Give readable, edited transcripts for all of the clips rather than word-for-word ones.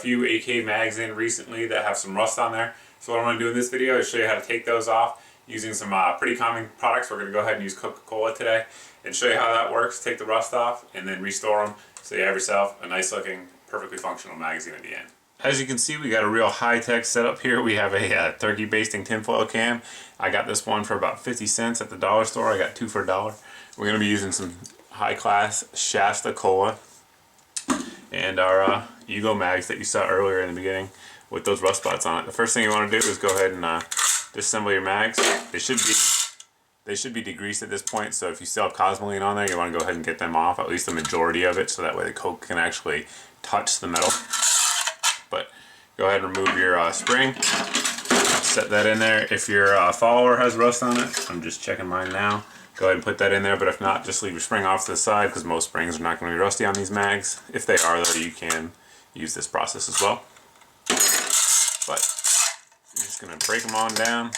few AK mags in recently that have some rust on there. So what I'm going to do in this video is show you how to take those off using some pretty common products. We're going to go ahead and use Coca-Cola today and show you how that works. Take the rust off and then restore them so you have yourself a nice looking, perfectly functional magazine at the end. As you can see, we got a real high-tech setup here. We have a turkey basting tinfoil cam. I got this one for about 50 cents at the dollar store. I got two for $1. We're going to be using some high-class Shasta Cola and our Yugo mags that you saw earlier in the beginning with those rust spots on it. The first thing you want to do is go ahead and disassemble your mags. They should be degreased at this point, so if you still have cosmoline on there, you want to go ahead and get them off, at least the majority of it, so that way the Coke can actually touch the metal. But go ahead and remove your spring, set that in there. If your follower has rust on it, I'm just checking mine now, go ahead and put that in there, but if not, just leave your spring off to the side because most springs are not going to be rusty on these mags. If they are though, you can use this process as well. But I'm just going to break them on down,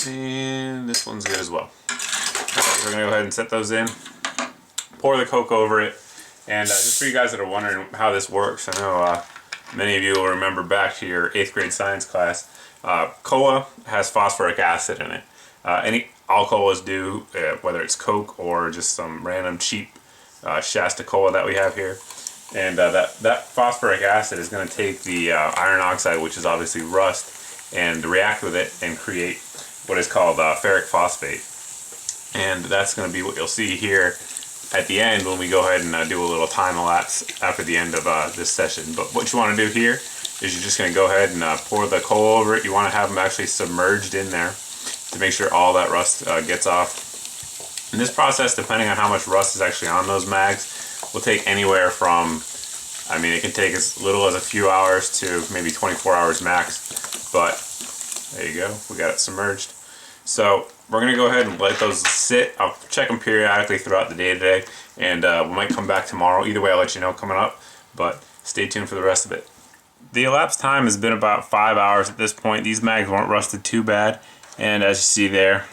and this one's good as well. Alright, we're going to go ahead and set those in, pour the Coke over it. And just for you guys that are wondering how this works, I know many of you will remember back to your 8th grade science class, cola has phosphoric acid in it. All colas do, whether it's Coke or just some random cheap Shasta Cola that we have here. And that phosphoric acid is going to take the iron oxide, which is obviously rust, and react with it and create what is called ferric phosphate. And that's going to be what you'll see here at the end when we go ahead and do a little time lapse after the end of this session. But what you want to do here is you're just going to go ahead and pour the cola over it. You want to have them actually submerged in there to make sure all that rust gets off. And this process, depending on how much rust is actually on those mags, will take anywhere from, I mean, it can take as little as a few hours to maybe 24 hours max. But there you go, we got it submerged. So we're going to go ahead and let those sit. I'll check them periodically throughout the day today, and we might come back tomorrow. Either way, I'll let you know coming up, but stay tuned for the rest of it. The elapsed time has been about 5 hours at this point. These mags weren't rusted too bad, and as you see there,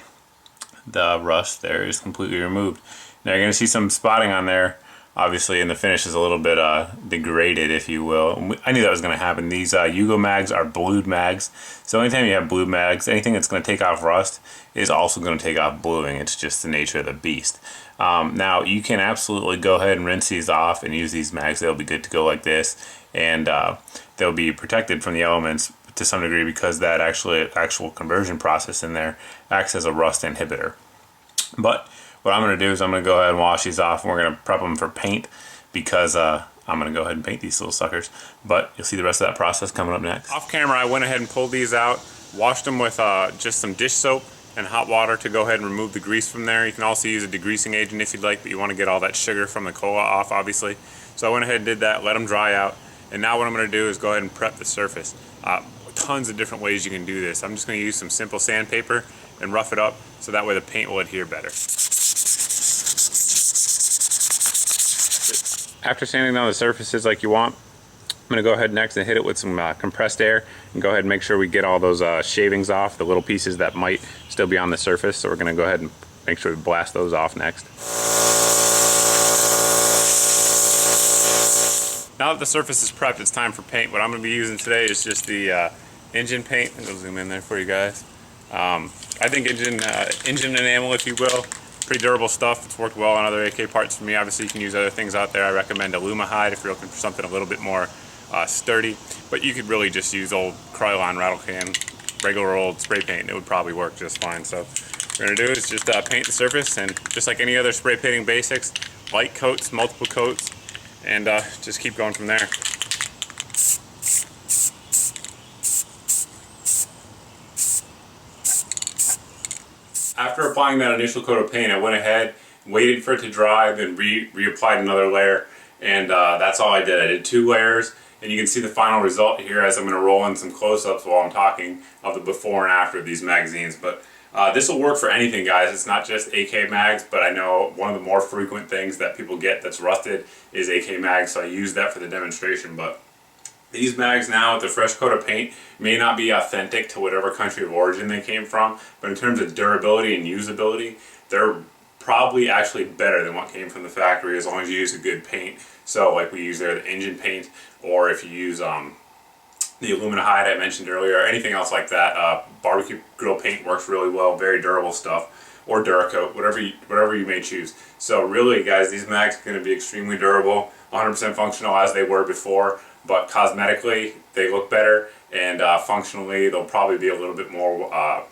the rust there is completely removed. Now you're going to see some spotting on there, obviously, and the finish is a little bit degraded, if you will. I knew that was going to happen. These Yugo mags are blued mags, so anytime you have blue mags, anything that's going to take off rust is also going to take off bluing. It's just the nature of the beast. Now, you can absolutely go ahead and rinse these off and use these mags. They'll be good to go like this, and they'll be protected from the elements to some degree because that actual conversion process in there acts as a rust inhibitor. But what I'm going to do is I'm going to go ahead and wash these off, and we're going to prep them for paint because I'm going to go ahead and paint these little suckers. But you'll see the rest of that process coming up next. Off camera, I went ahead and pulled these out, washed them with just some dish soap and hot water to go ahead and remove the grease from there. You can also use a degreasing agent if you'd like, but you want to get all that sugar from the cola off, obviously. So I went ahead and did that, let them dry out, and now what I'm going to do is go ahead and prep the surface. Tons of different ways you can do this. I'm just going to use some simple sandpaper and rough it up so that way the paint will adhere better. After sanding down the surfaces like you want, I'm going to go ahead next and hit it with some compressed air and go ahead and make sure we get all those shavings off, the little pieces that might still be on the surface. So we're going to go ahead and make sure we blast those off next. Now that the surface is prepped, it's time for paint. What I'm going to be using today is just the engine paint. I'll zoom in there for you guys. I think engine enamel, if you will. Pretty durable stuff. It's worked well on other AK parts for me. Obviously, you can use other things out there. I recommend Alumahide if you're looking for something a little bit more sturdy. But you could really just use old Krylon rattle can, regular old spray paint. It would probably work just fine. So what we're going to do is just paint the surface, and just like any other spray painting basics, light coats, multiple coats, and just keep going from there. After applying that initial coat of paint, I went ahead, waited for it to dry, then reapplied another layer, and that's all I did. I did 2 layers, and you can see the final result here as I'm going to roll in some close-ups while I'm talking of the before and after of these magazines. But this will work for anything, guys. It's not just AK mags, but I know one of the more frequent things that people get that's rusted is AK mags, so I use that for the demonstration. But these mags now with the fresh coat of paint may not be authentic to whatever country of origin they came from, but in terms of durability and usability, they're probably actually better than what came from the factory, as long as you use a good paint. So like we use there, the engine paint, or if you use the aluminum hide I mentioned earlier, or anything else like that. Barbecue grill paint works really well, very durable stuff, or Duracoat, whatever you may choose. So really, guys, these mags are going to be extremely durable, 100% functional as they were before, but cosmetically they look better, and functionally they'll probably be a little bit more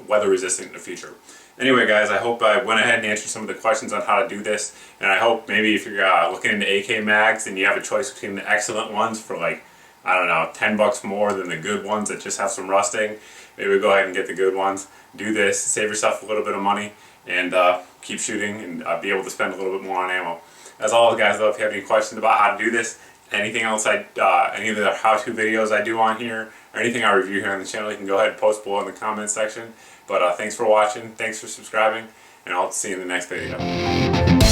weather resistant in the future. Anyway, guys, I hope I went ahead and answered some of the questions on how to do this, and I hope maybe if you're looking into AK mags and you have a choice between the excellent ones for like, I don't know, 10 bucks more than the good ones that just have some rusting, maybe go ahead and get the good ones. Do this, save yourself a little bit of money, and keep shooting and be able to spend a little bit more on ammo. As always, guys, though, if you have any questions about how to do this, anything else any of the how-to videos I do on here, or anything I review here on the channel, you can go ahead and post below in the comments section. But thanks for watching, thanks for subscribing, and I'll see you in the next video.